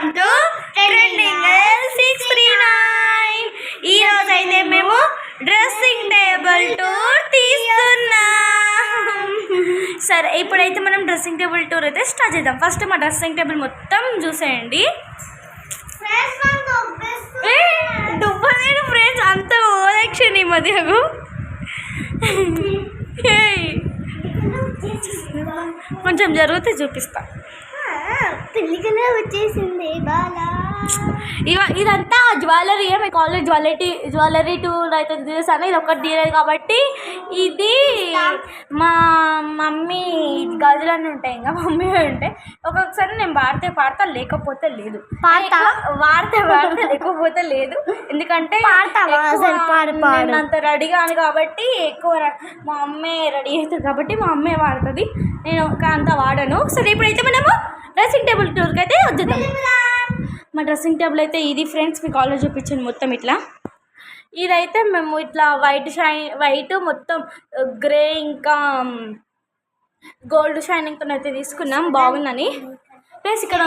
Welcome to trending 639. ఈ రోజు అయితే మేము డ్రెస్సింగ్ టేబుల్ టూర్ తీస్తున్నాం. సరే, ఇప్పుడైతే మనం డ్రెస్సింగ్ టేబుల్ టూర్ అయితే స్టార్ట్ చేద్దాం. ఫస్ట్ మా డ్రెస్సింగ్ టేబుల్ మొత్తం చూసేయండి. దుబ్బలేదు ఫ్రెండ్స్, అంత ఓవరాక్షన్ ఈ మధ్యకు. కొంచెం జరిగితే చూపిస్తా. పెళ్ళికనే వచ్చేసింది బాలా. ఇదంతా జ్యువెలరీ, మీ కాలేజ్ జ్యువెలరీ టూర్ అయితే చూసాను. ఇది ఒకటి తీయలేదు కాబట్టి ఇది మా మమ్మీ గదులన్నీ ఉంటాయి. ఇంకా మమ్మీ ఉంటాయి. ఒక్కొక్కసారి నేను పాడతా లేకపోతే లేదు, వాడితే లేకపోతే లేదు. ఎందుకంటే నేను అంత రెడీగా అని కాబట్టి ఎక్కువ మా అమ్మే రెడీ అవుతుంది కాబట్టి మా అమ్మే వాడుతుంది, నేను అంత వాడను. సరే, ఇప్పుడైతే మనము డ్రెస్సింగ్ టేబుల్ టూర్కి అయితే వద్దుతాం. మా డ్రెస్సింగ్ టేబుల్ అయితే ఇది ఫ్రెండ్స్, మీ కాలేజ్ చూపించింది మొత్తం ఇట్లా. ఇదైతే మేము ఇట్లా వైట్ మొత్తం గ్రే ఇంకా గోల్డ్ షైనింగ్తో అయితే తీసుకున్నాం, బాగుందని. ప్లస్ ఇక్కడ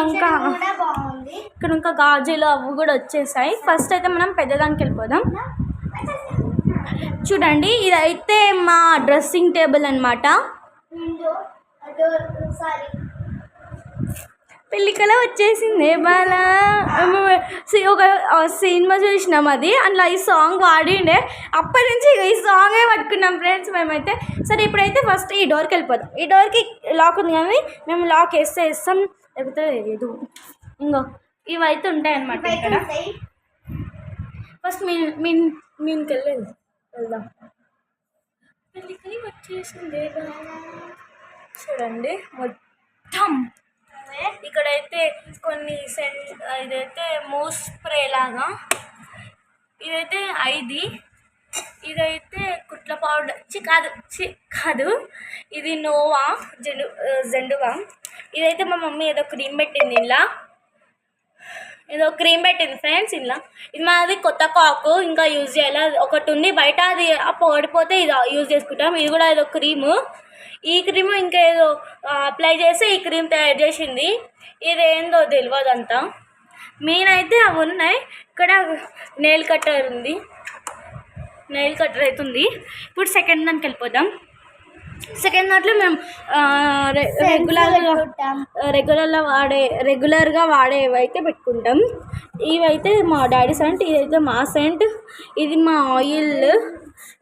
ఇంకా గాజులు అవి కూడా వచ్చేసాయి. ఫస్ట్ అయితే మనం పెద్దదానికి వెళ్ళిపోదాం. చూడండి, ఇదైతే మా డ్రెస్సింగ్ టేబుల్ అన్నమాట. పెళ్ళికల వచ్చేసింది బాలా. ఒక సినిమా చూసినాం, అది అందులో ఈ సాంగ్ వాడిండే. అప్పటి నుంచి ఈ సాంగే పట్టుకున్నాం ఫ్రెండ్స్ మేమైతే. సరే, ఇప్పుడైతే ఫస్ట్ ఈ డోర్కి వెళ్ళిపోదాం. ఈ డోర్కి లాక్ ఉంది కానీ మేము లాక్ వేస్తాం, లేకపోతే లేదు. ఇంకో ఇవైతే ఉంటాయి అన్నమాట ఇక్కడ. ఫస్ట్ మీన్కి వెళ్దాం. పెళ్ళికలి వచ్చేసింది. చూడండి మొత్తం ఇక్కడైతే కొన్ని ఇదైతే మూస్ స్ప్రే లాగా, ఇదైతే ఇదైతే కుట్ల పౌడర్ కాదు, ఇది నోవా జెండువా. ఇదైతే మా మమ్మీ ఏదో క్రీమ్ పెట్టింది ఫ్రెండ్స్ ఇలా. ఇది మాది కొత్త కాకు, ఇంకా యూజ్ చేయాలి. ఒకటి ఉంది బయట, అది పడిపోతే ఇది యూజ్ చేసుకుంటాం. ఇది కూడా ఏదో క్రీము. ఈ క్రీమ్ ఇంకా ఏదో అప్లై చేసి ఈ క్రీమ్ తయారు చేసింది. ఇదేందో తెలియదు అంతా. మెయిన్ అయితే అవి ఉన్నాయి. ఇక్కడ నెయిల్ కట్టర్ అవుతుంది. ఇప్పుడు సెకండ్ దానికి వెళ్ళిపోదాం. సెకండ్ దాంట్లో మేము రెగ్యులర్గా వాడేవి అయితే పెట్టుకుంటాం. ఇవైతే మా డాడీ సెంట్, ఇదైతే మా సెంట్, ఇది మా ఆయిల్,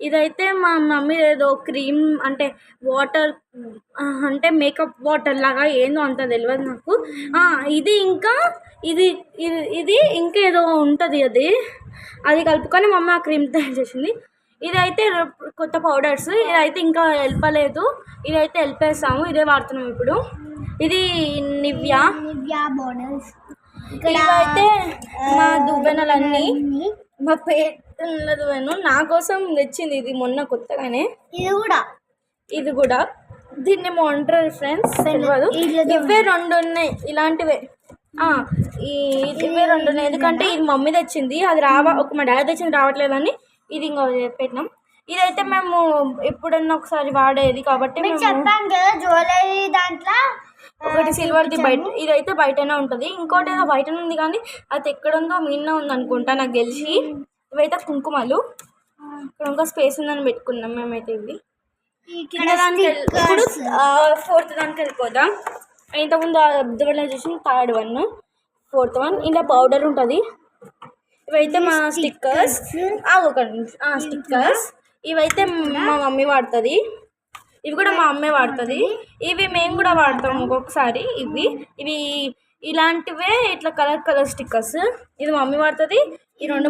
ఇదైతే మా మమ్మీ ఏదో క్రీమ్ అంటే వాటర్ అంటే మేకప్ వాటర్ లాగా ఏందో అంత తెలియదు నాకు. ఇది ఇంకా ఇది ఇంకేదో ఉంటుంది, అది కలుపుకొని మమ్మీ ఆ క్రీమ్ తయారు చేసింది. ఇదైతే కొత్త పౌడర్స్, ఇదైతే ఇంకా వెళ్ళలేదు, ఇదైతే వెళ్ళిపోయేస్తాము. ఇదే వాడుతున్నాం ఇప్పుడు. ఇది నివ్యా మోడల్స్. ఇవైతే మా దువ్వెనలన్నీ, మా పేరు నా కోసం తెచ్చింది ఇది మొన్న కొత్తగానే. ఇది కూడా దీన్ని ఏమంటారు ఫ్రెండ్స్ తెలియదు. ఇవే రెండు ఉన్నాయి ఇలాంటివే. ఇవే రెండు ఉన్నాయి, ఎందుకంటే ఇది మమ్మీ తెచ్చింది, అది మా డాడీ తెచ్చింది రావట్లేదని ఇది ఇంకా పెట్టినాం. ఇదైతే మేము ఎప్పుడన్నా ఒకసారి వాడేది కాబట్టి చెప్పాను కదా, జ్యువెలరీ దాంట్లో ఒకటి సిల్వర్ది బయట, ఇదైతే బయటనే ఉంటుంది. ఇంకోటి ఏదో బయటనే ఉంది కానీ అది ఎక్కడుందో మీనే ఉంది అనుకుంటా నాకు తెలిసి. ఇవైతే కుంకుమలు. ఇక్కడ ఇంకా స్పేస్ ఉందని పెట్టుకున్నాం మేమైతే. ఇవి ఇప్పుడు ఫోర్త్ దానికి వెళ్ళిపోదాం. ఇంతకుముందు అబ్దుల్లా చూసిన థర్డ్ వన్, ఫోర్త్ వన్. ఇలా పౌడర్ ఉంటుంది. ఇవైతే మా స్టిక్కర్స్. స్టిక్కర్స్ ఇవైతే మా మమ్మీ వాడుతుంది, ఇవి కూడా మా అమ్మే వాడుతుంది. ఇవి మేము కూడా వాడతాం ఒక్కొక్కసారి. ఇవి ఇలాంటివే ఇట్లా కలర్ స్టిక్కర్స్. ఇది మా మమ్మీ వాడుతుంది, ఈ రెండు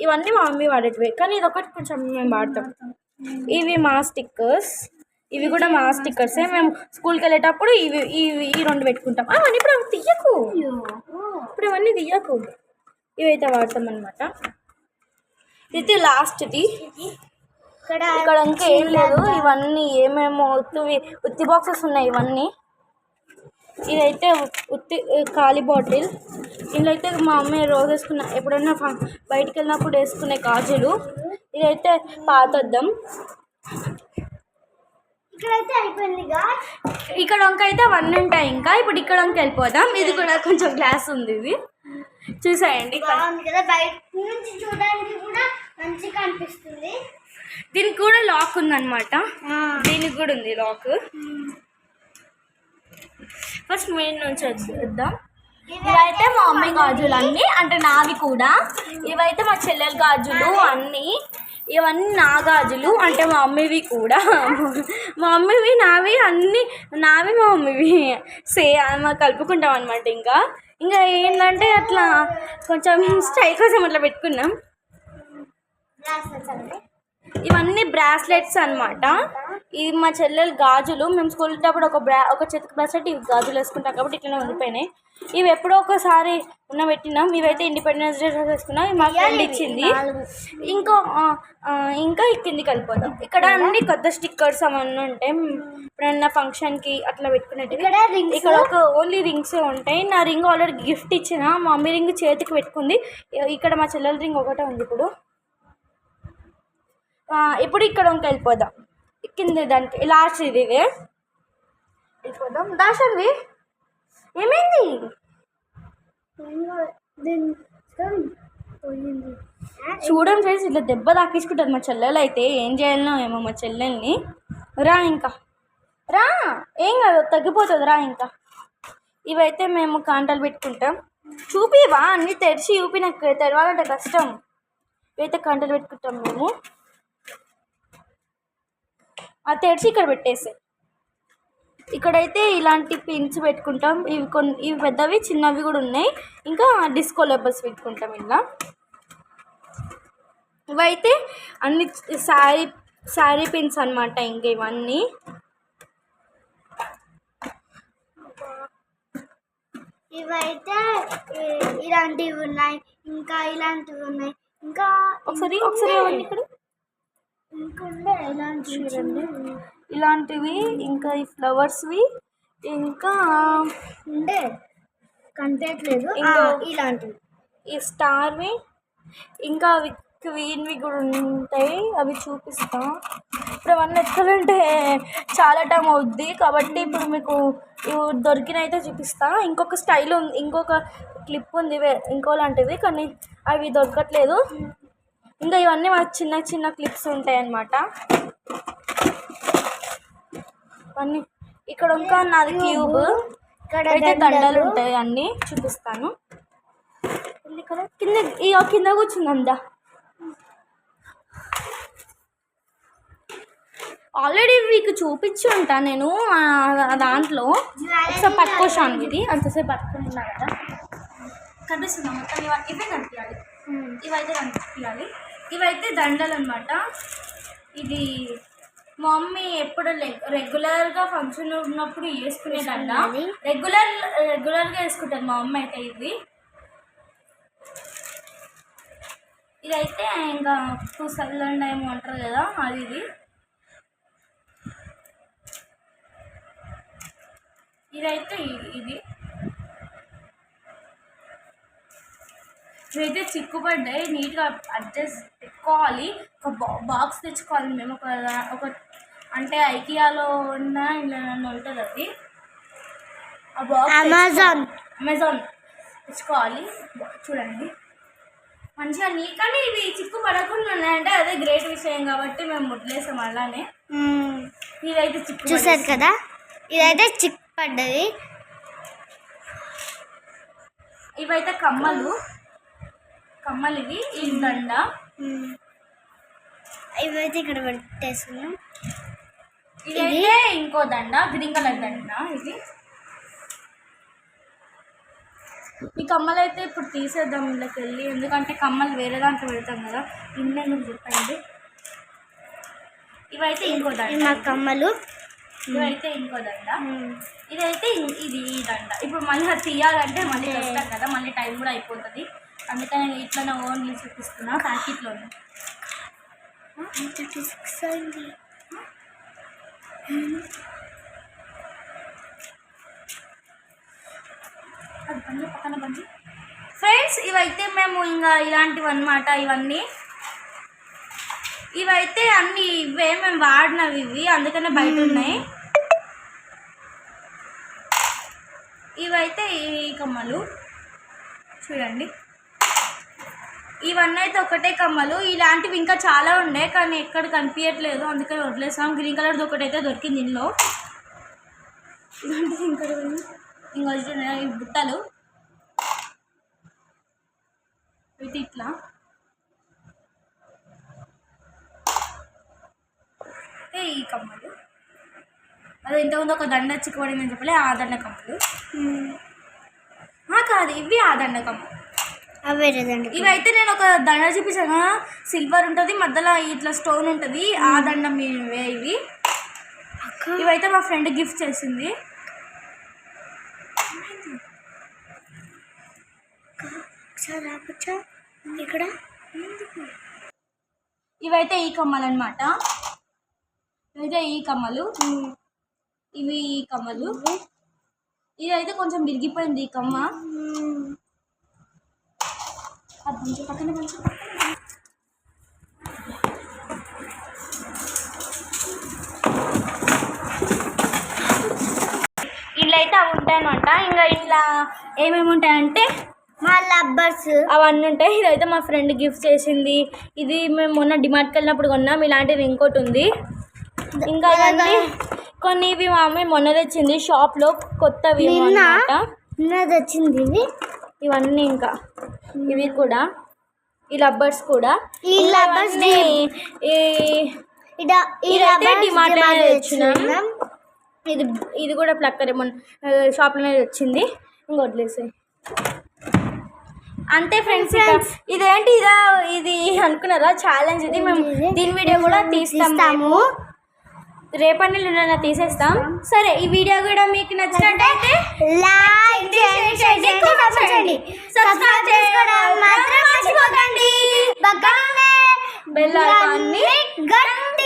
ఇవన్నీ మా మమ్మీ వాడేటివే, కానీ ఇది ఒకటి కొంచెం మేము వాడతాం. ఇవి మా స్టిక్కర్స్, ఇవి కూడా మా స్టిక్కర్సే. మేము స్కూల్కి వెళ్ళేటప్పుడు ఈ రెండు పెట్టుకుంటాం. అవన్నీ ఇప్పుడు ఇవన్నీ తీయకు, ఇవైతే వాడతాం అనమాట. ఇది లాస్ట్ది. ఇక్కడ ఇంకా ఏం లేదు, ఇవన్నీ ఏమేమో ఉత్తి బాక్సెస్ ఉన్నాయి ఇవన్నీ. ఇదైతే ఖాళీ బాటిల్. ఇదైతే మా అమ్మ రోజు వేసుకున్న, ఎప్పుడైనా బయటికి వెళ్ళినప్పుడు వేసుకునే గాజులు. ఇదైతే పాతద్దం. ఇక్కడైతే అయిపోయిందిగా. ఇక్కడ వంక అయితే 1 ఉంటాయి. ఇంకా ఇప్పుడు ఇక్కడ వంక వెళ్ళిపోదాం. ఇది కూడా కొంచెం గ్లాస్ ఉంది, ఇది చూసాయండి. బాగుంది కదా, బయట నుంచి చూడడానికి కూడా మంచిగా అనిపిస్తుంది. దీనికి కూడా లాక్ ఉందన్నమాట. దీనికి కూడా ఉంది లాక్. ఫస్ట్ మెయిన్ నుంచి వచ్చేద్దాం. ఇవైతే మా మమ్మీ గాజులు అన్నీ, అంటే నావి కూడా. ఇవైతే మా చెల్లెల గాజులు అన్నీ. ఇవన్నీ నా గాజులు, అంటే మా మమ్మీవి కూడా. మా మమ్మీవి నావి అన్నీ, నావి మా మమ్మీవి మా కలుపుకుంటాం అనమాట. ఇంకా ఏంటంటే అట్లా కొంచెం స్టైల్ కోసం అట్లా పెట్టుకున్నాం. ఇవన్నీ బ్రాస్లెట్స్ అనమాట. ఇది మా చెల్లెలు గాజులు. మేము స్కూల్ వెళ్ళేటప్పుడు ఒక చేతికి బ్రాస్లెట్, ఇవి గాజులు వేసుకుంటాం కాబట్టి ఇట్లనే ఉండిపోయినాయి. ఇవి ఎప్పుడో ఒకసారి పెట్టినాం. ఇవైతే ఇండిపెండెన్స్ డే వేసుకున్నాం. మా ఫ్రెండ్ ఇచ్చింది. ఇంకా కిందికి వెళ్ళిపోతాం. ఇక్కడ అన్ని కొత్త స్టిక్కర్స్ అవన్నీ ఉంటాయి. ఎప్పుడన్నా ఫంక్షన్కి అట్లా పెట్టుకునేట్టు. ఇక్కడ ఒక ఓన్లీ రింగ్సే ఉంటాయి. నా రింగ్ ఆల్రెడీ గిఫ్ట్ ఇచ్చిన. మా మమ్మీ రింగ్ చేతికి పెట్టుకుంది. ఇక్కడ మా చెల్లెల రింగ్ ఒకటే ఉంది. ఇప్పుడు ఇక్కడ ఇంకా వెళ్ళిపోదాం. కింద దానికి లాస్ట్ ఇది వెళ్ళిపోదాం. దాషన్వి ఏమైంది? చూడండి ఫ్రెండ్స్, ఇట్లా దెబ్బ తాకించుకుంటుంది మా చెల్లెలు. అయితే ఏం చేయాలనో ఏమో మా చెల్లెల్ని. ఇంకా రా, ఏం కాదు, తగ్గిపోతుంది రా. ఇంకా ఇవైతే మేము కాంటాలు పెట్టుకుంటాం. చూపివా అన్నీ తెరిచి చూపి, నాకు తెరవాలంటే కష్టం. ఇవైతే కాంటాలు పెట్టుకుంటాం మేము. అది తెరిచి ఇక్కడ పెట్టేసి, ఇక్కడైతే ఇలాంటి పిన్స్ పెట్టుకుంటాం. ఇవి పెద్దవి, చిన్నవి కూడా ఉన్నాయి. ఇంకా డిస్కో లెబల్స్ పెట్టుకుంటాం. ఇలా ఇవైతే అన్ని శారీ పిన్స్ అనమాట. ఇంకా ఇవన్నీ ఇవైతే ఇలాంటివి ఉన్నాయి, ఇంకా ఇలాంటివి ఉన్నాయి. ఇంకా ఒకసారి అవన్నీ ఇక్కడ ఇలాంటివి, ఇంకా ఈ ఫ్లవర్స్వి, ఇంకా ఉండే కనిపించట్లేదు. ఇలాంటివి ఈ స్టార్వి, ఇంకా అవి క్వీన్వి కూడా ఉంటాయి. అవి చూపిస్తా. ఇప్పుడు అవన్నీ ఎత్తాలంటే చాలా టైం అవుద్ది కాబట్టి ఇప్పుడు మీకు దొరికినైతే చూపిస్తా. ఇంకొక స్టైల్ ఉంది, ఇంకొక క్లిప్ ఉంది ఇంకోలాంటిది, కానీ అవి దొరకట్లేదు. ఇంకా ఇవన్నీ మా చిన్న చిన్న క్లిప్స్ ఉంటాయి అన్నమాట. ఇవన్నీ ఇక్కడ ఇంకా నాది క్యూబ్. ఇక్కడైతే దండలు ఉంటాయి, అన్నీ చూపిస్తాను. కింద కూర్చుందా. ఆల్రెడీ మీకు చూపించి ఉంటా నేను దాంట్లో. ఒకసారి పట్టుకోసాను. ఇది అంతసేపు పట్టుకుంటున్నా కదా, కనిపిస్తుందా మొత్తం? ఇవే కనిపించాలి, ఇవైతే కనిపించాలి. ఇవైతే దండలు అనమాట. ఇది మా మమ్మీ ఎప్పుడు రెగ్యులర్గా ఫంక్షన్ ఉన్నప్పుడు వేసుకునే దండ. రెగ్యులర్గా వేసుకుంటాను మా మమ్మీ అయితే. ఇదైతే ఇంకా పూసలండ ఏమో అంటారు కదా, అది. ఇదైతే ఇవైతే చిక్కుపడ్డాయి. నీట్గా అడ్జస్ట్ పెట్టుకోవాలి. ఒక బాక్స్ తెచ్చుకోవాలి మేము. ఒక అంటే ఐకియాలో ఉన్న ఇలా ఉంటుంది అది. ఆ బాక్స్ అమెజాన్ తెచ్చుకోవాలి. చూడండి మంచిగా కానీ ఇవి చిక్కు పడకుండా ఉన్నాయంటే అదే గ్రేట్ విషయం కాబట్టి మేము ముట్లేసాం అలానే. ఇదైతే చిక్కు చూసారు కదా, ఇదైతే చిక్కు పడ్డది. ఇవైతే కమ్మలు ఇవి. ఈ దండ ఇవైతే ఇక్కడ పెట్టేసుకున్నాం. ఇదైతే ఇంకో దండ, గ్రీన్ కలర్ దండ. ఇది ఈ కమ్మలు అయితే ఇప్పుడు తీసేద్దాం ఇంట్లోకి వెళ్ళి, ఎందుకంటే కమ్మలు వేరే దాంట్లో పెడతాం కదా. ఇంట్లో మీకు చెప్పండి. ఇవైతే ఇంకో దండ, కమ్మలు. ఇవైతే ఇంకో దండ. ఇదైతే ఈ దండ. ఇప్పుడు మళ్ళీ అది తీయాలంటే మళ్ళీ వస్తాం కదా, మళ్ళీ టైం కూడా అయిపోతుంది. అందుకని ఇట్లా ఓన్లీ చూపిస్తున్నా ప్యాకెట్లోనే. 36 అయింది. అది పక్కన బండి. ఫ్రెండ్స్ ఇవైతే మేము ఇంకా ఇలాంటివి అన్నమాట. ఇవన్నీ ఇవైతే అన్ని ఇవే మేము వాడినవి ఇవి, అందుకనే బయట ఉన్నాయి. ఇవైతే ఈ కమ్మలు చూడండి, ఇవన్నీ అయితే ఒకటే కమ్మలు. ఇలాంటివి ఇంకా చాలా ఉన్నాయి కానీ ఎక్కడ కనిపించట్లేదు, అందుకని వదిలేసాం. గ్రీన్ కలర్ది ఒకటి అయితే దొరికింది ఇందులో. ఇలాంటిది ఇంకా ఈ బుట్టలు ఇది ఇట్లా ఈ కమ్మలు. అది ఇంతకుముందు ఒక దండ చిక్కుబడిందని చెప్పలే, ఆ దండ కమ్మలు కాదు, ఇవి ఆ దండ కమ్మలు. ఇవైతే నేను ఒక దండ చూపించాను, సిల్వర్ ఉంటుంది, మధ్యలో ఇట్లా స్టోన్ ఉంటుంది, ఆ దండం ఇవే ఇవి. ఇవైతే మా ఫ్రెండ్ గిఫ్ట్ చేసింది. ఇక్కడ ఇవైతే ఈ కమ్మలు అన్నమాట. ఇవైతే ఈ కమ్మలు, ఇవి ఈ కమ్మలు. ఇదైతే కొంచెం విరిగిపోయింది ఈ కమ్మ. పక్కన ఇట్లా అయితే అవి ఉంటాయన్నమాట. ఇంకా ఇట్లా ఏమేమి ఉంటాయంటే మా లబ్బర్స్ అవన్నీ ఉంటాయి. ఇదైతే మా ఫ్రెండ్ గిఫ్ట్ చేసింది. ఇది మేము మొన్న డిమార్ట్కి వెళ్ళినప్పుడు కొన్నాం. ఇలాంటిది ఇంకోటి ఉంది. ఇంకా ఇవన్నీ కొన్ని ఇవి మా మమ్మీ మొన్న తెచ్చింది షాప్లో, కొత్తవి అన్నమాట. వచ్చింది ఇవన్నీ ఇంకా ఇవి కూడా, ఈ లబ్బర్స్ కూడా. ఈ లబ్బర్స్ ఇదైతే డిమార్ట్ తెచ్చినాం. ఇది కూడా ప్లక్కర్ షాప్లోనే వచ్చింది. ఇంకొట్లేసి అంతే ఫ్రెండ్స్. ఇదేంటి ఇది అనుకున్నారా ఛాలెంజ్? ఇది మేము దీని వీడియో కూడా తీస్తాము, రేపటి నెల తీసేస్తాం. సరే, ఈ వీడియో కూడా మీకు నచ్చినట్టయితే లైక్ చేయండి, సబ్స్క్రైబ్ చేసుకోవడం మాత్రం మర్చిపోకండి. పక్కనే బెల్ ఐకాన్ని గట్టి